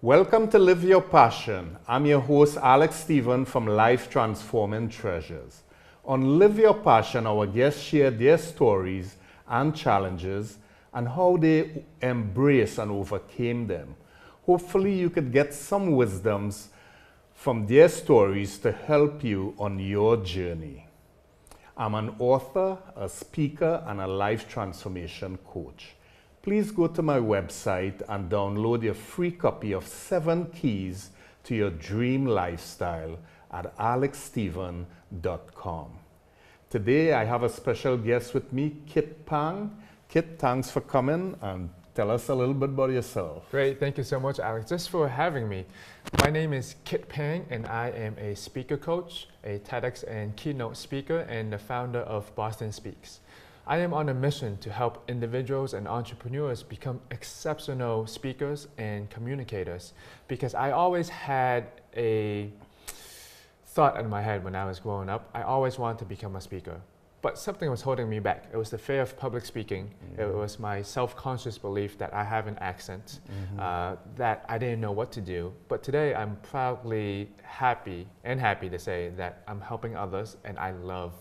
Welcome to Live Your Passion. I'm your host, Alex Stephen from Life Transforming Treasures. On Live Your Passion, our guests share their stories and challenges and how they embraced and overcame them. Hopefully, you could get some wisdoms from their stories to help you on your journey. I'm an author, a speaker, and a life transformation coach. Please go to my website and download your free copy of 7 Keys to Your Dream Lifestyle at alexstephen.com. Today, I have a special guest with me, Kit Pang. Kit, thanks for coming and tell us a little bit about yourself. Great, thank you so much, Alex, just for having me. My name is Kit Pang, and I am a speaker coach, a TEDx and keynote speaker, and the founder of Boston Speaks. I am on a mission to help individuals and entrepreneurs become exceptional speakers and communicators, because I always had a thought in my head when I was growing up. I always wanted to become a speaker, but something was holding me back. It was the fear of public speaking. It was my self-conscious belief that I have an accent, that I didn't know what to do. But today I'm proudly happy to say that I'm helping others, and I love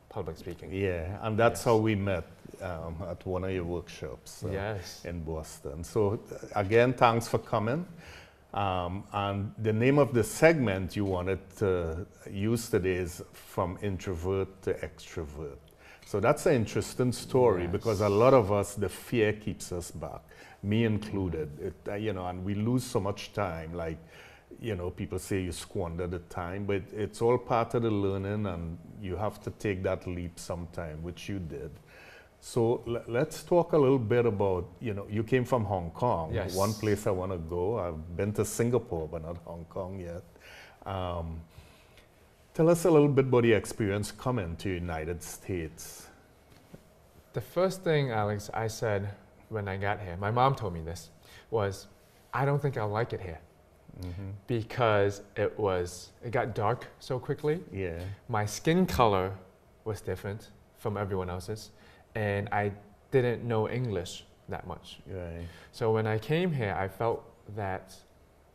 public speaking. Yeah, and that's how we met at one of your workshops in Boston. So again, thanks for coming. And the name of the segment you wanted to use today is From Introvert to Extrovert. So that's an interesting story because a lot of us, the fear keeps us back, me included. And we lose so much time. Like, people say you squander the time, but it's all part of the learning, and you have to take that leap sometime, which you did. So let's talk a little bit about, you came from Hong Kong. Yes. One place I want to go. I've been to Singapore, but not Hong Kong yet. Tell us a little bit about your experience coming to the United States. The first thing, Alex, I said when I got here, my mom told me this, was, I don't think I'll like it here. Because it got dark so quickly. Yeah. My skin color was different from everyone else's, and I didn't know English that much. Right. So when I came here, I felt that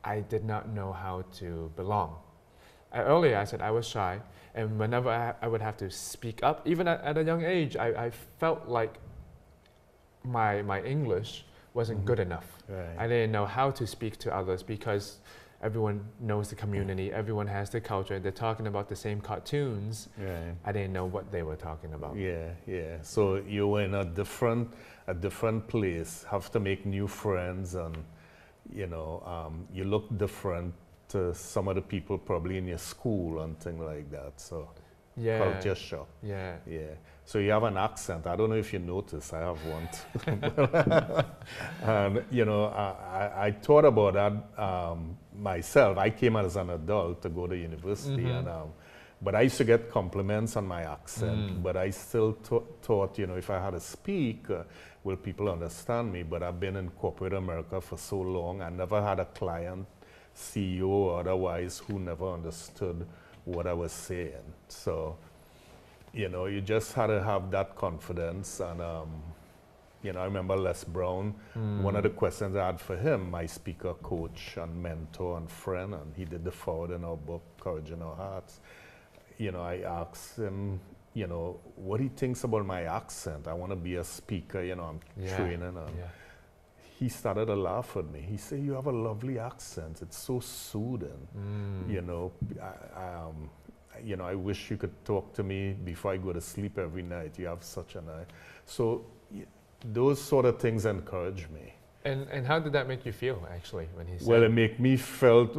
I did not know how to belong. Earlier, I said I was shy, and whenever I would have to speak up, even at a young age, I felt like my English wasn't good enough. Right. I didn't know how to speak to others because everyone knows the community, everyone has the culture, they're talking about the same cartoons. Right. I didn't know what they were talking about. Yeah. So you were in a different place, have to make new friends, and you look different to some of the people probably in your school and things like that. So culture shock. Yeah. So you have an accent. I don't know if you noticed, I have one too. And I thought about that myself. I came as an adult to go to university, but I used to get compliments on my accent. But I still thought, if I had to speak, will people understand me? But I've been in corporate America for so long. I never had a client, CEO or otherwise, who never understood what I was saying. So you just had to have that confidence. And, I remember Les Brown, one of the questions I had for him, my speaker coach and mentor and friend, and he did the forward in our book, Courage in Our Hearts. I asked him, what he thinks about my accent. I want to be a speaker, I'm training. He started to laugh at me. He said, you have a lovely accent. It's so soothing. I wish you could talk to me before I go to sleep every night. You have such a nice. So those sort of things encourage me. And how did that make you feel, actually, when he said? Well, it made me felt,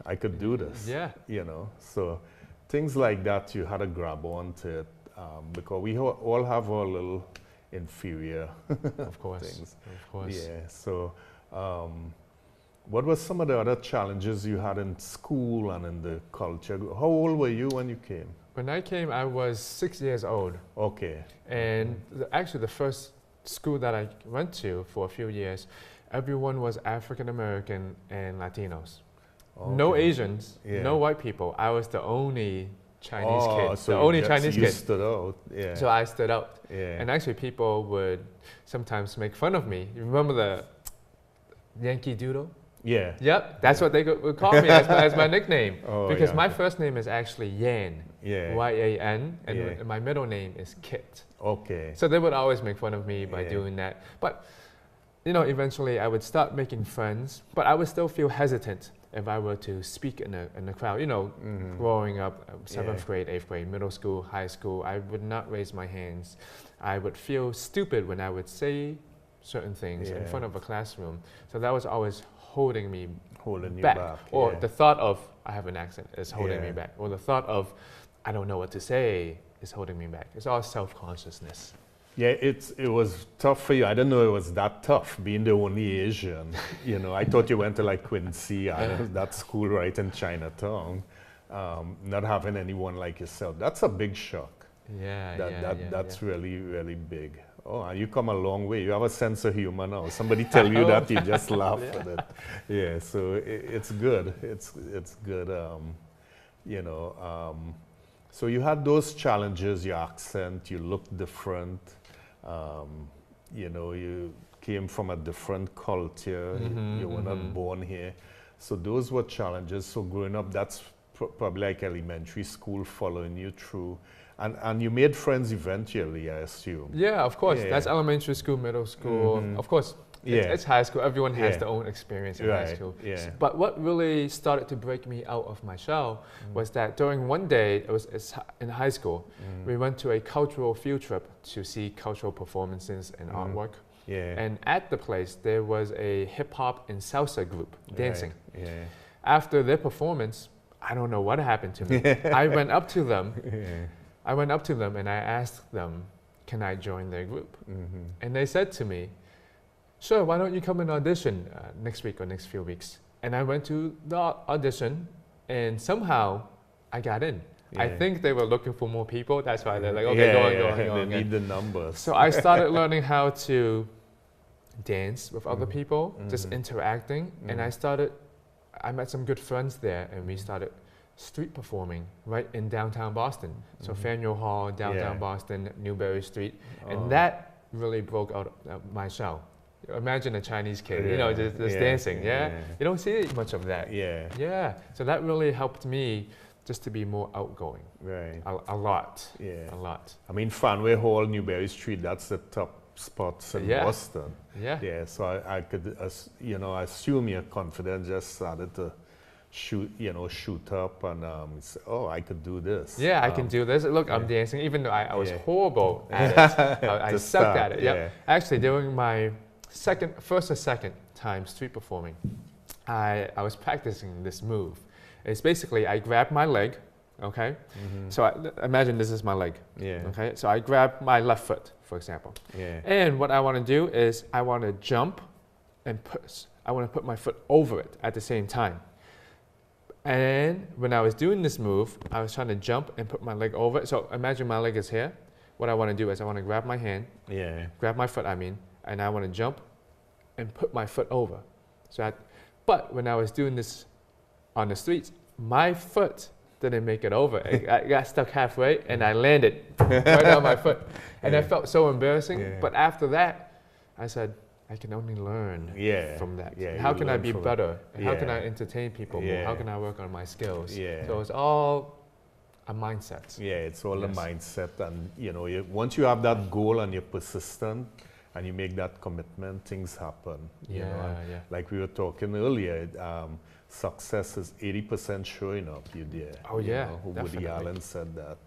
I could do this. Yeah. So things like that, you had to grab onto it, because we all have our little inferior things. Of course. Yeah. So what were some of the other challenges you had in school and in the culture? How old were you when you came? When I came, I was 6 years old. Okay. And actually the first school that I went to for a few years, everyone was African American and Latinos. Okay. No Asians, no white people. I was the only Chinese kid. So the only Chinese kid. Stood out. Yeah. So I stood out. Yeah. And actually people would sometimes make fun of me. You remember the Yankee Doodle? Yeah. Yep, that's what they would call me as my nickname. Oh, Because yeah. my first name is actually Yan, Yeah. Y-A-N, and Yeah. my middle name is Kit. Okay. So they would always make fun of me by Yeah. doing that. But, you know, eventually I would start making friends, but I would still feel hesitant if I were to speak in a crowd. You know, growing up, 7th grade, 8th grade, middle school, high school, I would not raise my hands. I would feel stupid when I would say certain things in front of a classroom. So that was always holding me Holding you back. back. Or yeah. the thought of, I have an accent, is holding me Yeah. back. Or the thought of, I don't know what to say, is holding me back. It's all self-consciousness. Yeah, it was tough for you. I didn't know it was that tough, being the only Asian. You know, I thought you went to like Quincy, that school right in Chinatown, not having anyone like yourself. That's a big shock. That's really, really big. Oh, and you come a long way. You have a sense of humor now. Somebody tell you that, you just laugh at it. Yeah, so it's good. It's good. You know, so you had those challenges, your accent, you looked different. You know, you came from a different culture. You were not born here. So those were challenges. So growing up, that's probably like elementary school following you through. And you made friends eventually, I assume. Yeah, of course. Yeah. That's elementary school, middle school. Of course, it's high school. Everyone has their own experience in high school. Yeah. But what really started to break me out of my shell was that during one day, it's in high school, we went to a cultural field trip to see cultural performances and artwork. Yeah. And at the place, there was a hip hop and salsa group dancing. Right. Yeah. After their performance, I don't know what happened to me. I went up to them. I went up to them and I asked them, can I join their group? And they said to me, sure, why don't you come and audition next week or next few weeks? And I went to the audition and somehow I got in. I think they were looking for more people. That's why they're like, okay, go on. They need the numbers. So I started learning how to dance with other people, just interacting. And I met some good friends there and we started street performing right in downtown Boston. So Faneuil Hall, downtown Boston, Newberry Street. And that really broke out my shell. Imagine a Chinese kid, you know, just dancing, You don't see much of that. So that really helped me just to be more outgoing. Right. A lot. Yeah. A lot. I mean, Faneuil Hall, Newberry Street, that's the top spots in Boston. Yeah, so I could, you know, assume your confidence just started to shoot up and say, oh, I could do this. Yeah, I can do this. Look, I'm dancing, even though I was horrible at it. I sucked at it. Yeah. Actually, during my first or second time street performing, I was practicing this move. It's basically I grab my leg, okay? So imagine this is my leg. Okay, so I grab my left foot, for example. And what I want to do is I want to jump and I want to put my foot over it at the same time. And when I was doing this move, I was trying to jump and put my leg over it. So imagine my leg is here. What I want to do is I want to grab my hand, grab my foot, and I want to jump and put my foot over. But when I was doing this on the streets, my foot didn't make it over. I got stuck halfway and I landed right on my foot. And I felt so embarrassing. But after that, I said, I can only learn from that. How can I be better? How can I entertain people more? How can I work on my skills? So it's all a mindset. Yeah, it's all a mindset. And you know, once you have that goal and you're persistent and you make that commitment, things happen. You know? Like we were talking earlier, success is 80% showing up. You there. Oh you yeah, know, Woody Allen said that.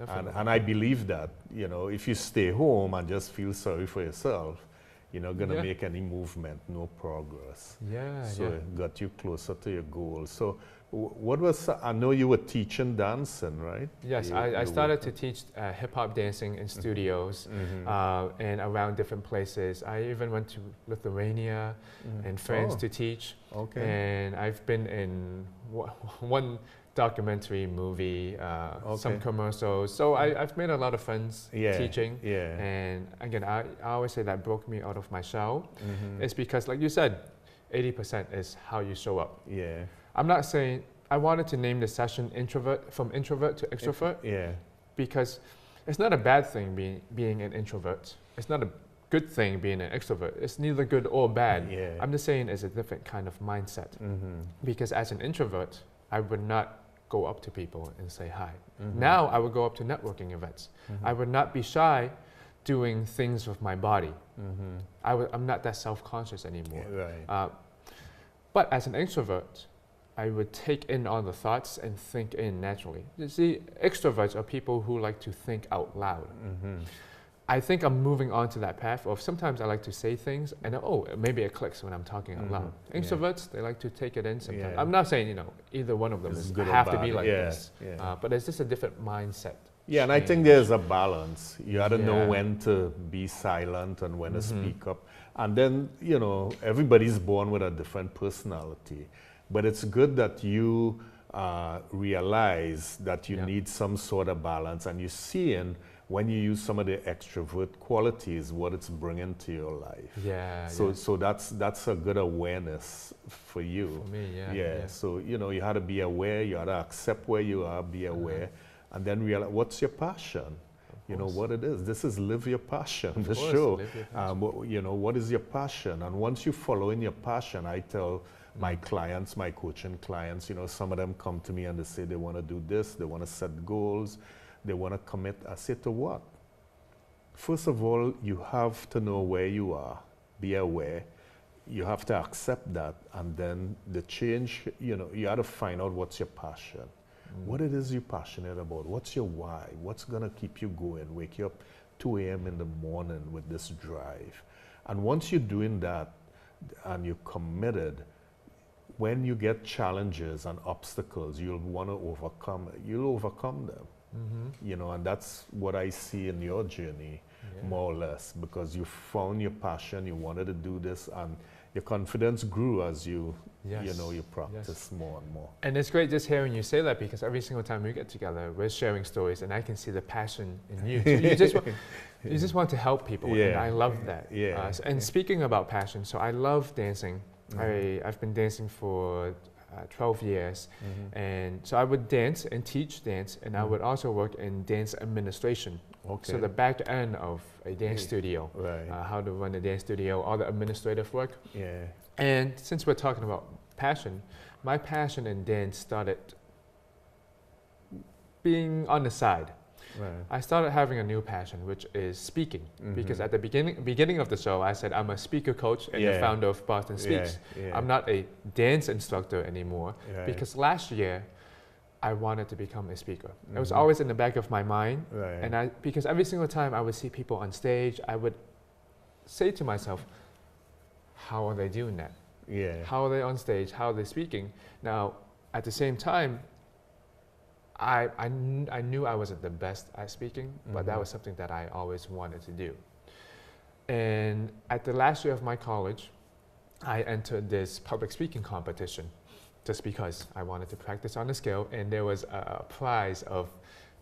And I believe that. You know, if you stay home and just feel sorry for yourself, you're not going to make any movement, no progress. So it got you closer to your goal. So what was, I know you were teaching dancing, right? Yes, I started to teach hip-hop dancing in studios and around different places. I even went to Lithuania and France to teach. And I've been in one documentary, movie, some commercials. So I've made a lot of friends teaching. And again, I always say that broke me out of my shell. It's because, like you said, 80% is how you show up. I'm not saying, I wanted to name the session from Introvert to Extrovert. Because it's not a bad thing being an introvert. It's not a good thing being an extrovert. It's neither good or bad. Yeah. I'm just saying it's a different kind of mindset. Because as an introvert, I would not go up to people and say hi. Now I would go up to networking events. I would not be shy doing things with my body. I'm not that self-conscious anymore. Right. But as an extrovert, I would take in all the thoughts and think in naturally. You see, extroverts are people who like to think out loud. I think I'm moving on to that path of sometimes I like to say things and maybe it clicks when I'm talking out loud. Introverts, they like to take it in sometimes. I'm not saying, either one of them is good or have to bad. be like this, Yeah. but it's just a different mindset. Yeah, and I think there's a balance. You got to know Yeah. when to be silent and when to speak up. And then, everybody's born with a different personality. But it's good that you realize that you need some sort of balance, and you're seeing when you use some of the extrovert qualities, what it's bringing to your life. Yeah. So that's a good awareness for you. For me, yeah. Yeah. So, you have to be aware, you have to accept where you are, be aware, and then realize what's your passion. You know what it is. This is live your passion. The show. What is your passion? And once you follow in your passion, I tell my clients, my coaching clients, some of them come to me and they say they want to do this, they want to set goals, they want to commit. I say, to what? First of all, you have to know where you are, be aware. You have to accept that, and then the change, you have to find out what's your passion. What it is you're passionate about. What's your why? What's going to keep you going? Wake you up 2 a.m. in the morning with this drive. And once you're doing that and you're committed, when you get challenges and obstacles you'll want to overcome, you'll overcome them. And that's what I see in your journey, more or less, because you found your passion, you wanted to do this, and your confidence grew as you practice more and more. And it's great just hearing you say that, because every single time we get together, we're sharing stories, and I can see the passion in you. You just want to help people, and I love that. And speaking about passion, so I love dancing. I've been dancing for 12 years, and so I would dance and teach dance, and I would also work in dance administration. So the back end of a dance studio, how to run a dance studio, all the administrative work. And since we're talking about passion, my passion in dance started being on the side. I started having a new passion, which is speaking, because at the beginning of the show, I said I'm a speaker coach and the founder of Boston Speaks. I'm not a dance instructor anymore, because last year I wanted to become a speaker. It was always in the back of my mind, and because every single time I would see people on stage, I would say to myself, how are they doing that? How are they on stage? How are they speaking? Now, at the same time, I knew I wasn't the best at speaking, but that was something that I always wanted to do. And at the last year of my college, I entered this public speaking competition just because I wanted to practice on the skill, and there was a prize of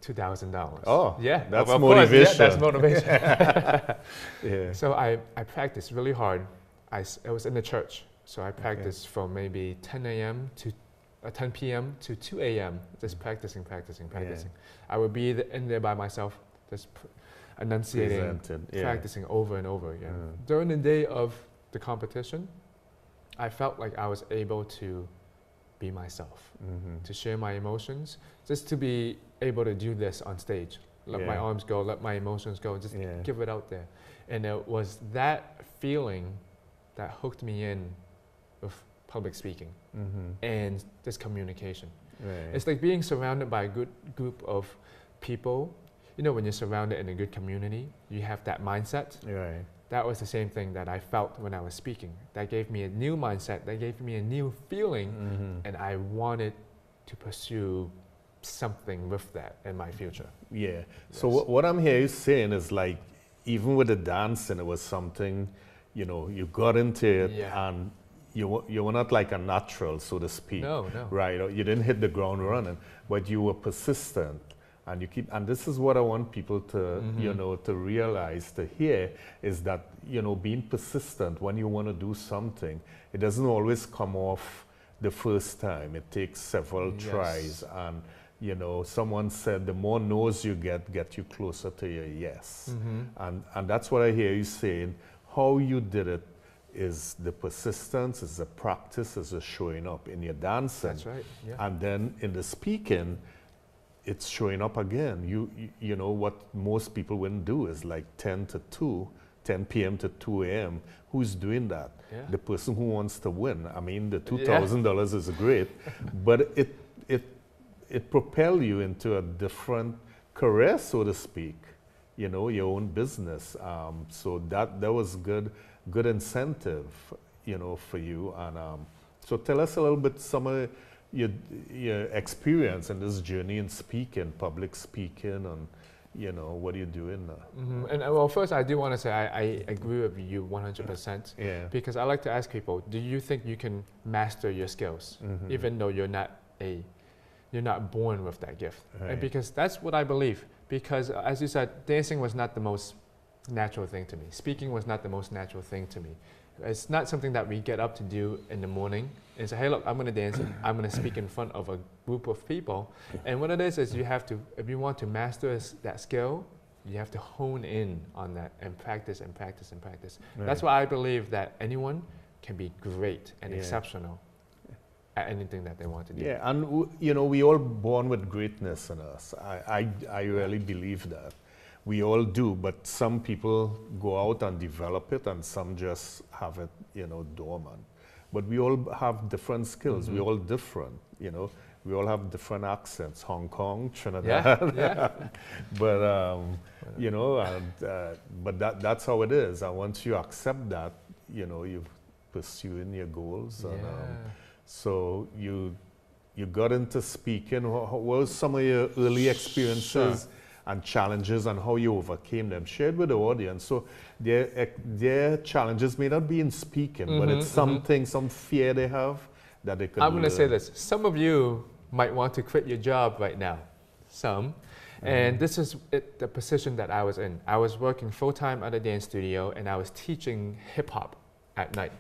$2,000. Oh, yeah, that's Course, motivation. that's motivation. So I practiced really hard. It was in the church, so I practiced from maybe 10 a.m. to 10 p.m. to 2 a.m. just practicing. I would be in there by myself, just enunciating, practicing over and over again. During the day of the competition, I felt like I was able to be myself, to share my emotions, just to be able to do this on stage. Let my arms go, let my emotions go, just give it out there. And it was that feeling that hooked me in with public speaking and this communication. It's like being surrounded by a good group of people. When you're surrounded in a good community, you have that mindset. That was the same thing that I felt when I was speaking. That gave me a new mindset, that gave me a new feeling, and I wanted to pursue something with that in my future. So what I'm hearing you saying is, like, even with the dancing, it was something, you got into it, and you were not like a natural, so to speak. No. Right? You didn't hit the ground running, but you were persistent. And and this is what I want people to, to realize, to hear, is that, being persistent when you want to do something, it doesn't always come off the first time. It takes several tries, and, You know, someone said the more no's you get you closer to your yes. And that's what I hear you saying. How you did it is the persistence, is the practice, is the showing up in your dancing. That's right. Yeah. And then in the speaking, it's showing up again. You know what most people wouldn't do is like 10 p.m. to 2 a.m. Who's doing that? Yeah. The person who wants to win. I mean, the $2,000 is great, but it propel you into a different career, so to speak. You know, your own business. So that was good incentive, you know, for you. And so tell us a little bit some of your experience in this journey in speaking, public speaking, and you know what you're doing now. And well, first I do want to say I agree with you 100%. Yeah. Because I like to ask people, do you think you can master your skills, even though you're not born with that gift? Right. And because that's what I believe. Because as you said, dancing was not the most natural thing to me. Speaking was not the most natural thing to me. It's not something that we get up to do in the morning and say, hey, look, I'm going to dance, I'm going to speak in front of a group of people. And what it is you have to, if you want to master that skill, you have to hone in on that and practice and practice and practice. Right. That's why I believe that anyone can be great and exceptional at anything that they want to do. Yeah, and you know, we all born with greatness in us. I really believe that. We all do, but some people go out and develop it, and some just have it, you know, dormant. But we all have different skills. We're all different, you know. We all have different accents, Hong Kong, Trinidad. Yeah. But, you know, but that's how it is. And once you accept that, you know, you're pursuing your goals. And, so you got into speaking. What was some of your early experiences and challenges and how you overcame them? Share it with the audience. So their challenges may not be in speaking, but it's something, some fear they have that they could I'm going to say this. Some of you might want to quit your job right now. Some. And this is the position that I was in. I was working full-time at a dance studio, and I was teaching hip-hop at night.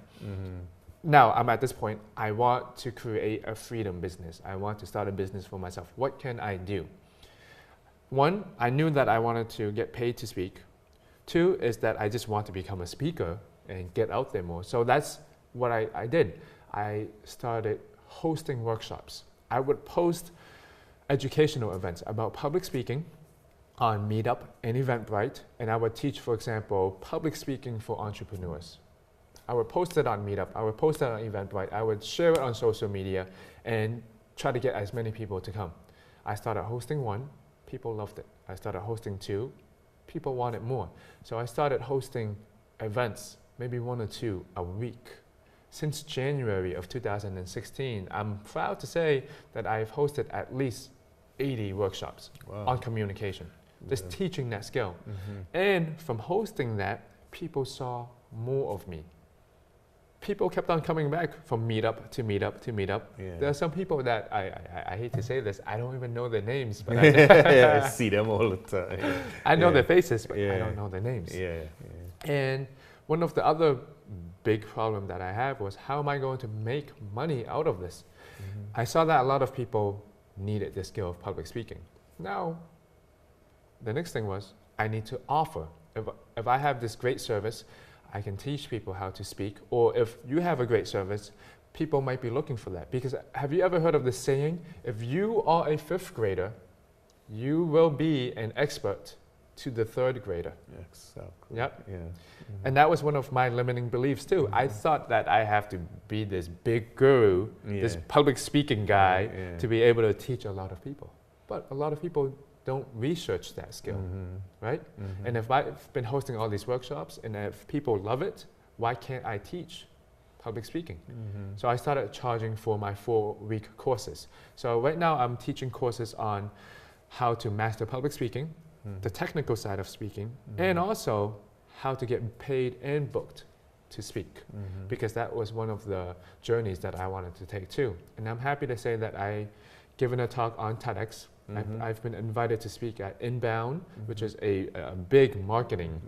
Now, I'm at this point, I want to create a freedom business. I want to start a business for myself. What can I do? One, I knew that I wanted to get paid to speak. Two is that I just want to become a speaker and get out there more. So that's what I did. I started hosting workshops. I would post educational events about public speaking on Meetup and Eventbrite, and I would teach, for example, public speaking for entrepreneurs. I would post it on Meetup, I would post it on Eventbrite, I would share it on social media and try to get as many people to come. I started hosting one, people loved it. I started hosting two, people wanted more. So I started hosting events, maybe 1 or 2 a week. Since January of 2016, I'm proud to say that I've hosted at least 80 workshops on communication, just teaching that skill. And from hosting that, people saw more of me. People kept on coming back from meetup to meetup to meetup. There are some people that, I hate to say this, I don't even know their names. But I see them all the time. I know their faces, but I don't know their names. And one of the other big problem that I have was, how am I going to make money out of this? I saw that a lot of people needed the skill of public speaking. Now, the next thing was, I need to offer. If I have this great service, I can teach people how to speak. Or if you have a great service, people might be looking for that. Because have you ever heard of this saying? If you are a 5th grader, you will be an expert to the 3rd grader. Exactly. Yep. And that was one of my limiting beliefs too. I thought that I have to be this big guru, this public speaking guy to be able to teach a lot of people. But a lot of people don't research that skill, right? And if I've been hosting all these workshops and if people love it, why can't I teach public speaking? So I started charging for my 4-week courses. So right now I'm teaching courses on how to master public speaking, the technical side of speaking, and also how to get paid and booked to speak, because that was one of the journeys that I wanted to take too. And I'm happy to say that I've given a talk on TEDx. I've been invited to speak at Inbound, which is a big marketing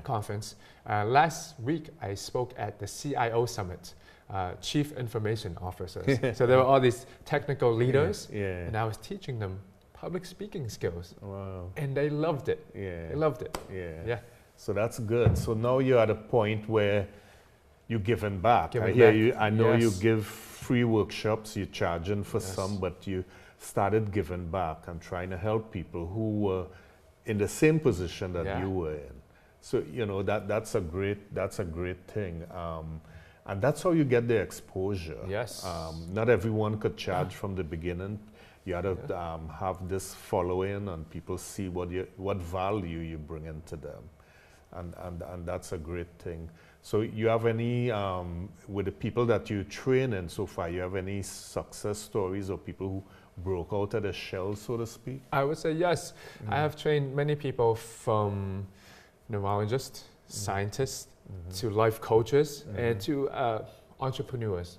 conference. Last week, I spoke at the CIO Summit, chief information officers. So there were all these technical leaders, Yeah. and I was teaching them public speaking skills, Wow. and they loved it. Yeah. They loved it. Yeah. Yeah. So that's good. So now you're at a point where you're giving back. Giving I hear back. you. I know you Yes. give free workshops. You're charging for Yes. some, but you started giving back and trying to help people who were in the same position that Yeah. you were in. So you know that's a great thing. And that's how you get the exposure. Yes. Not everyone could charge from the beginning. You had to have this following, and people see what value you bring into them, and that's a great thing. So you have any with the people that you train in so far? You have any success stories of people who broke out of the shell, so to speak? I would say yes. I have trained many people from neurologists, scientists, to life coaches, and to entrepreneurs.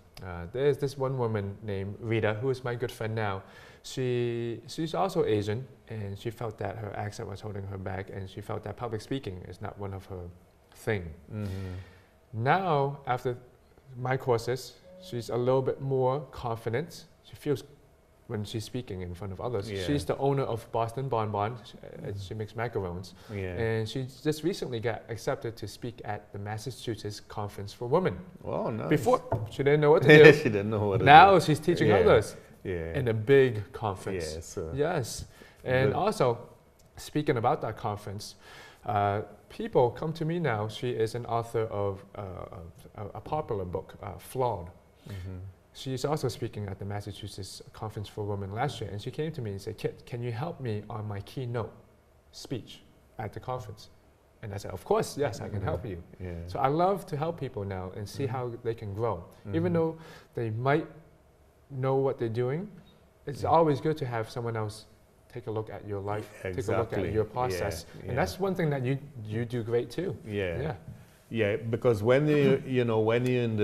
There's this one woman named Rita, who is my good friend now. She's also Asian, and she felt that her accent was holding her back, and she felt that public speaking is not one of her thing. Now, after my courses, she's a little bit more confident. She feels when she's speaking in front of others. Yeah. She's the owner of Boston Bon Bon. She makes macarons. Yeah. And she just recently got accepted to speak at the Massachusetts Conference for Women. Oh, nice. Before, she didn't know what to do. She didn't know what to do. Now she's teaching Yeah. others Yeah. in a big conference. Yeah, so Yes. And Good. also, speaking about that conference, people come to me now. She is an author of a popular book, Flawed. She's also speaking at the Massachusetts Conference for Women last year, and she came to me and said, "Kit, can you help me on my keynote speech at the conference?" And I said, "Of course, yes, I can help you." Yeah. So I love to help people now and see how they can grow. Even though they might know what they're doing, it's always good to have someone else take a look at your life, take a look Exactly. at your process. Yeah, yeah. And that's one thing that you do great too. Yeah. Yeah. Yeah, because when when you're in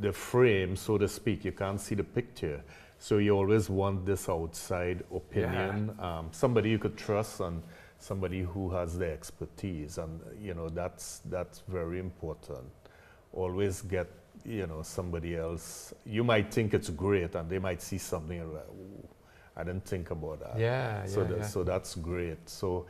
the frame, so to speak, you can't see the picture. So you always want this outside opinion, somebody you could trust, and somebody who has the expertise, and that's very important. Always get somebody else. You might think it's great, and they might see something and like, "Ooh, I didn't think about that." Yeah, So that's great. So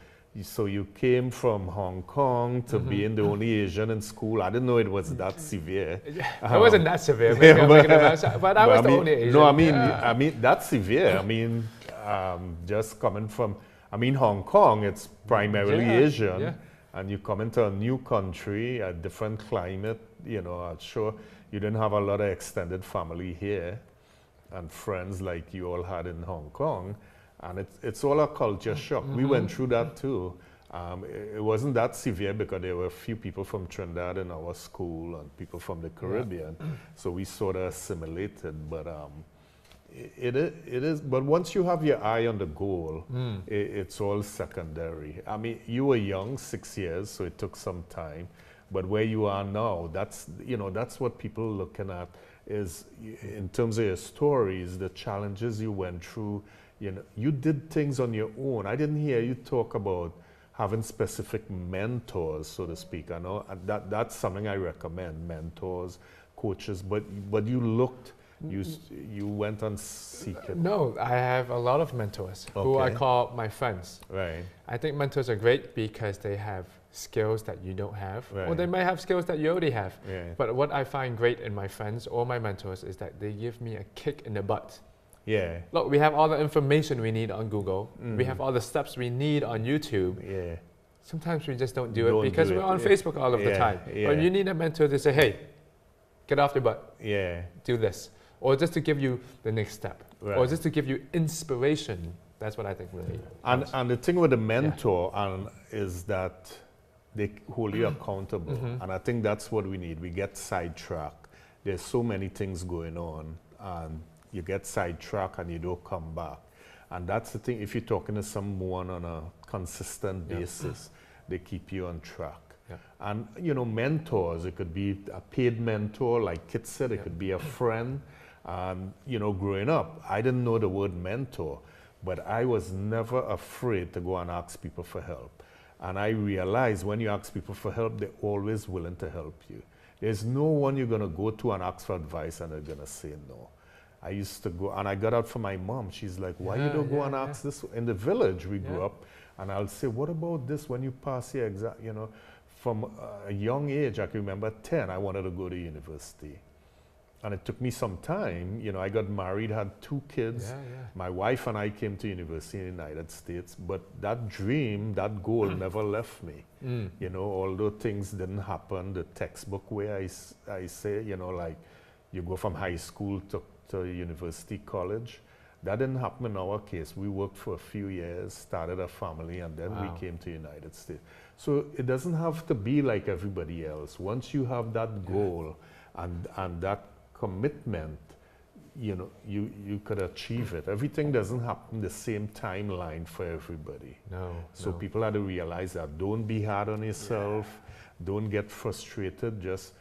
you came from Hong Kong to being the only Asian in school. I didn't know it was that severe. It wasn't that severe, maybe I'm making it bad, but I was the mean, only Asian. No, Yeah. I mean that's severe. I mean, just coming from, Hong Kong, it's primarily Yeah, Asian, yeah. and you come into a new country, a different climate. I'm sure you didn't have a lot of extended family here, and friends like you all had in Hong Kong. And it's all a culture shock. We went through that too. It wasn't that severe because there were a few people from Trinidad in our school and people from the Caribbean. So we sort of assimilated. But it is. But once you have your eye on the goal, it's all secondary. I mean, you were young, 6 years, so it took some time. But where you are now, that's what people are looking at is, in terms of your stories, the challenges you went through. You did things on your own. I didn't hear you talk about having specific mentors, so to speak. I know that's something I recommend, mentors, coaches. But you looked, you went on seeking. No, I have a lot of mentors who I Okay. call my friends. Right. I think mentors are great because they have skills that you don't have, or Right. they might have skills that you already have. Yeah. But what I find great in my friends or my mentors is that they give me a kick in the butt. Yeah. Look, we have all the information we need on Google. We have all the steps we need on YouTube. Yeah. Sometimes we just don't do Don't it because do we're it, on yeah. Facebook all of the Yeah, time. yeah. But you need a mentor to say, "Hey, get off your butt, Yeah. do this," or just to give you the next step, or Right. just to give you inspiration. That's what I think really. And the thing with the mentor is that they hold you accountable. And I think that's what we need. We get sidetracked. There's so many things going on, and you get sidetracked and you don't come back. And that's the thing. If you're talking to someone on a consistent basis, they keep you on track. Yeah. And mentors, it could be a paid mentor, like Kit said, it could be a friend. Growing up, I didn't know the word mentor, but I was never afraid to go and ask people for help. And I realized when you ask people for help, they're always willing to help you. There's no one you're going to go to and ask for advice and they're going to say no. I used to go, and I got out for my mom. She's like, why you don't go and ask this? In the village we grew up, and I'll say, what about this when you pass your exam? You know, from a young age, I can remember 10, I wanted to go to university. And it took me some time. You know, I got married, had 2 kids. My wife and I came to university in the United States, but that dream, that goal never left me. You know, although things didn't happen the textbook way, I say, you know, like you go from high school to university, college. That didn't happen in our case. We worked for a few years, started a family, and then we came to the United States. So it doesn't have to be like everybody else. Once you have that goal and that commitment, you know, you could achieve it. Everything doesn't happen the same timeline for everybody. So people have to realize that. Don't be hard on yourself. Don't get frustrated. Just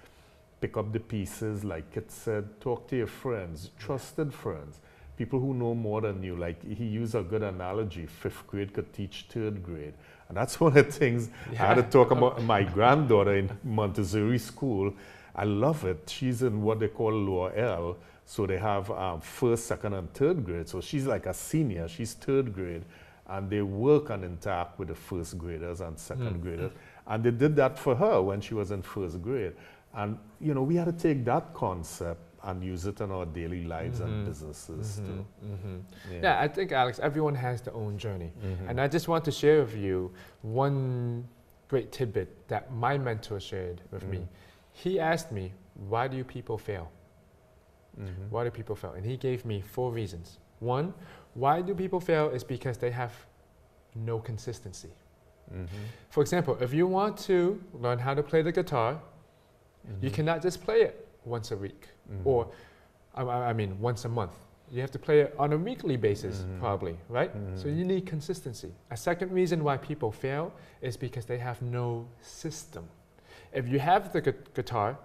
pick up the pieces. Like Kit said, talk to your friends, trusted friends, people who know more than you. Like he used a good analogy, 5th grade could teach 3rd grade. And that's one of the things I had to talk about my granddaughter in Montessori school. I love it. She's in what they call lower L. So they have 1st, 2nd, and 3rd grade. So she's like a senior. She's 3rd grade. And they work and interact with the 1st graders and 2nd graders. And they did that for her when she was in 1st grade. And, you know, we had to take that concept and use it in our daily lives and businesses too. I think, Alex, everyone has their own journey. And I just want to share with you one great tidbit that my mentor shared with me. He asked me, why do people fail? Why do people fail? And he gave me 4 reasons. 1, why do people fail is because they have no consistency. For example, if you want to learn how to play the guitar, you cannot just play it once a week or, I mean, once a month. You have to play it on a weekly basis, probably, right? So you need consistency. A second reason why people fail is because they have no system. If you have the guitar,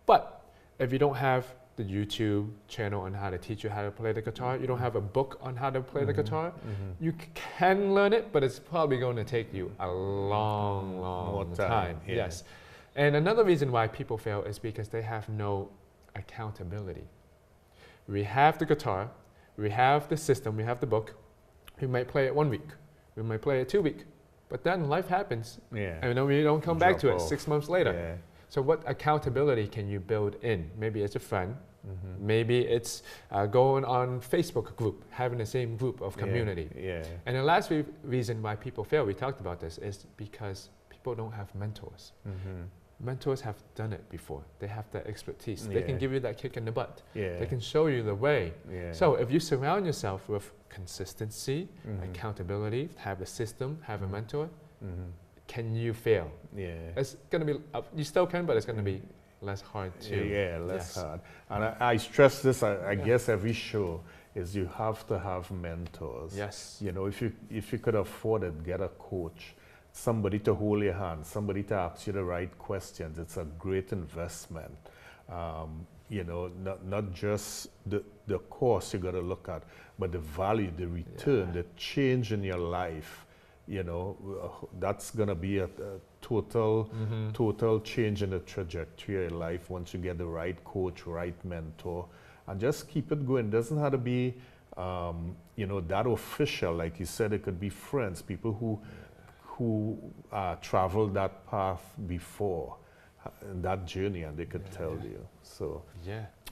but if you don't have the YouTube channel on how to teach you how to play the guitar, you don't have a book on how to play the guitar, you can learn it, but it's probably going to take you a long time. Yes. And another reason why people fail is because they have no accountability. We have the guitar, we have the system, we have the book, we might play it 1 week, we might play it 2 weeks, but then life happens, and then we don't come back to it 6 months later. So what accountability can you build in? Maybe it's a friend, maybe it's going on Facebook group, having the same group of community. And the last reason why people fail, we talked about this, is because people don't have mentors. Mentors have done it before. They have that expertise. They can give you that kick in the butt. They can show you the way. So if you surround yourself with consistency, accountability, have a system, have a mentor, can you fail? It's going to be, you still can, but it's going to be less hard too. Less hard. And I stress this, I guess every show, is you have to have mentors. You know, if you could afford it, get a coach. Somebody to hold your hand, somebody to ask you the right questions. It's a great investment. You know, not just the course you got to look at, but the value, the return, the change in your life. You know, that's going to be a total change in the trajectory of your life once you get the right coach, right mentor, and just keep it going. It doesn't have to be, you know, that official. Like you said, it could be friends, people who traveled that path before that journey, and they could tell you. So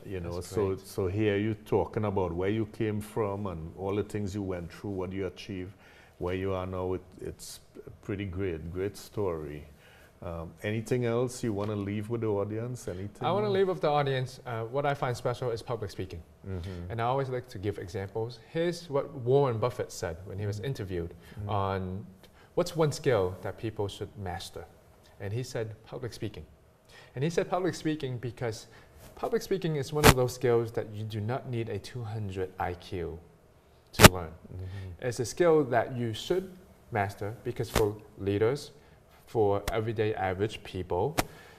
you know, so here you talking about where you came from and all the things you went through, what you achieved, where you are now. It's pretty great story. Anything else you want to leave with the audience? Anything? I want to leave with the audience. What I find special is public speaking, and I always like to give examples. Here's what Warren Buffett said when he was interviewed on what's one skill that people should master? And he said public speaking. And he said public speaking because public speaking is one of those skills that you do not need a 200 IQ to learn. It's a skill that you should master because for leaders, for everyday average people,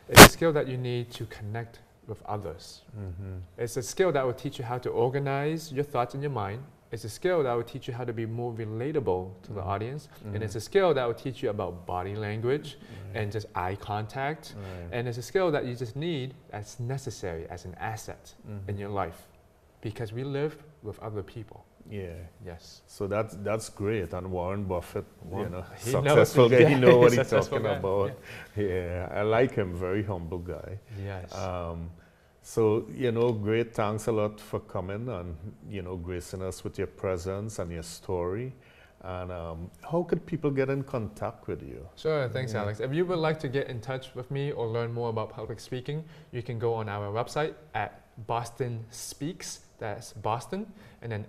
it's a skill that you need to connect with others. It's a skill that will teach you how to organize your thoughts in your mind, it's a skill that will teach you how to be more relatable to the audience, and Mhm. it's a skill that will teach you about body language Right. and just eye contact, Right. and it's a skill that you just need as necessary as an asset in Mhm. your life, because we live with other people. Yeah. Yes. So that's great. And Warren Buffett, you know, He knows successful it. guy, he Yeah, know what he's successful talking guy. about. Yeah, I like him. Very humble guy. Yes. So, you know, great. Thanks a lot for coming and, you know, gracing us with your presence and your story. And how could people get in contact with you? Sure, thanks, Yeah. Alex. If you would like to get in touch with me or learn more about public speaking, you can go on our website at Boston Speaks. That's Boston, and then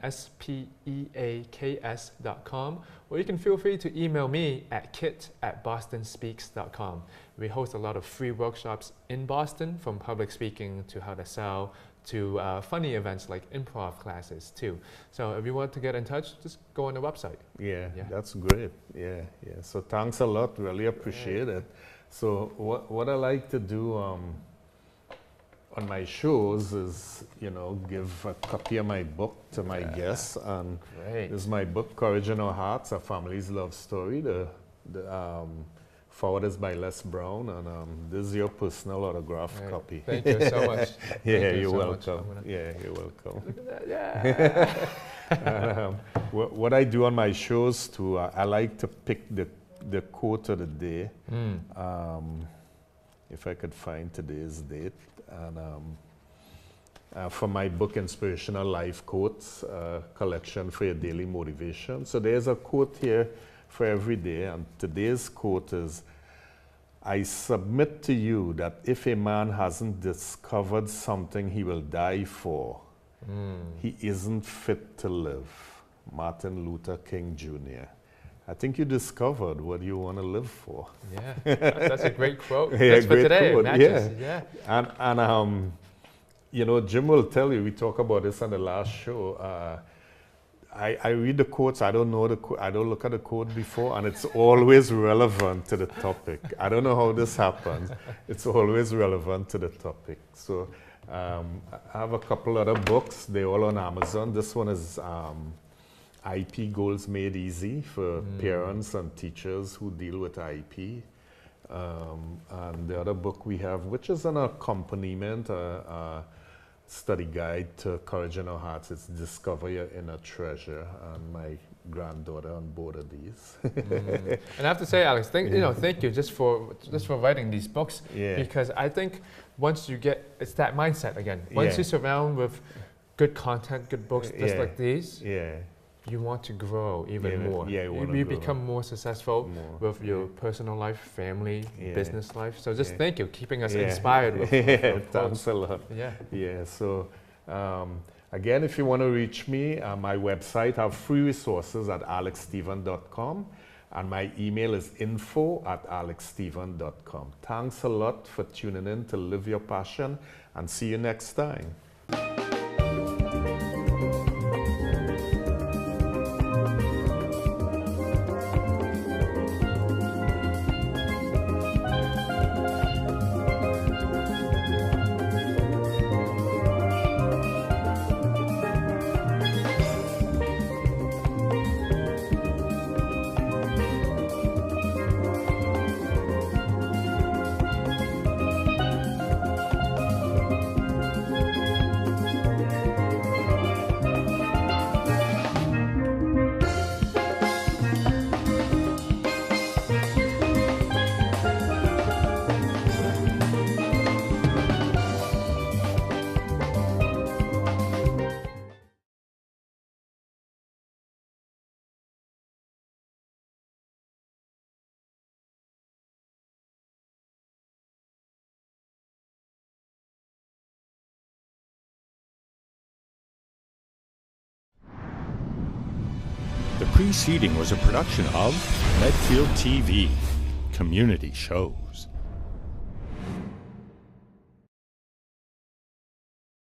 speaks.com. Or you can feel free to email me at kit@bostonspeaks.com. We host a lot of free workshops in Boston, from public speaking to how to sell to funny events like improv classes too. So if you want to get in touch, just go on the website. Yeah, Yeah. that's great. Yeah, yeah. So thanks a lot. Really appreciate it. So what I like to do on my shows is, you know, give a copy of my book to my guests. And Great. this is my book, Courage in Our Hearts, A Family's Love Story. The forward is by Les Brown, and this is your personal autograph Great. copy. Thank you so much. Yeah, Thank you you're so much. welcome. I'm gonna- Yeah, you're welcome. Look at that. Yeah. And, what I do on my shows too, I like to pick the quote of the day. If I could find today's date. And from my book, Inspirational Life Quotes, collection for your daily motivation. So there's a quote here for every day, and today's quote is, I submit to you that if a man hasn't discovered something he will die for, he isn't fit to live. Martin Luther King Jr. I think you discovered what you want to live for. Yeah, that's a great quote. Yeah, Just for great today, quote. it matches. Yeah. And you know, Jim will tell you, we talked about this on the last show. I read the quotes, I don't know I don't look at the quote before, and it's always relevant to the topic. I don't know how this happens. It's always relevant to the topic. So I have a couple other books. They're all on Amazon. This one is IP Goals Made Easy for parents and teachers who deal with IP. And the other book we have, which is an accompaniment, study guide to Courage in Our Hearts, it's Discover Your Inner Treasure, and my granddaughter on board of these. And I have to say, Alex, thank you just for writing these books. Yeah. Because I think once you get, it's that mindset again. Once Yeah. you surround with good content, good books just Yeah. like these, Yeah. you want to grow even Yeah, more. yeah, you wanna you grow. become more successful More, with your personal life, family, Yeah. business life. So just Yeah. thank you, keeping us Yeah. inspired with Yeah, with thanks quotes. a lot. Yeah. Yeah, so again, if you want to reach me, my website, I have free resources at alexstephen.com, and my email is info@alexstephen.com. Thanks a lot for tuning in to Live Your Passion, and see you next time. The preceding was a production of Medfield TV, Community Shows.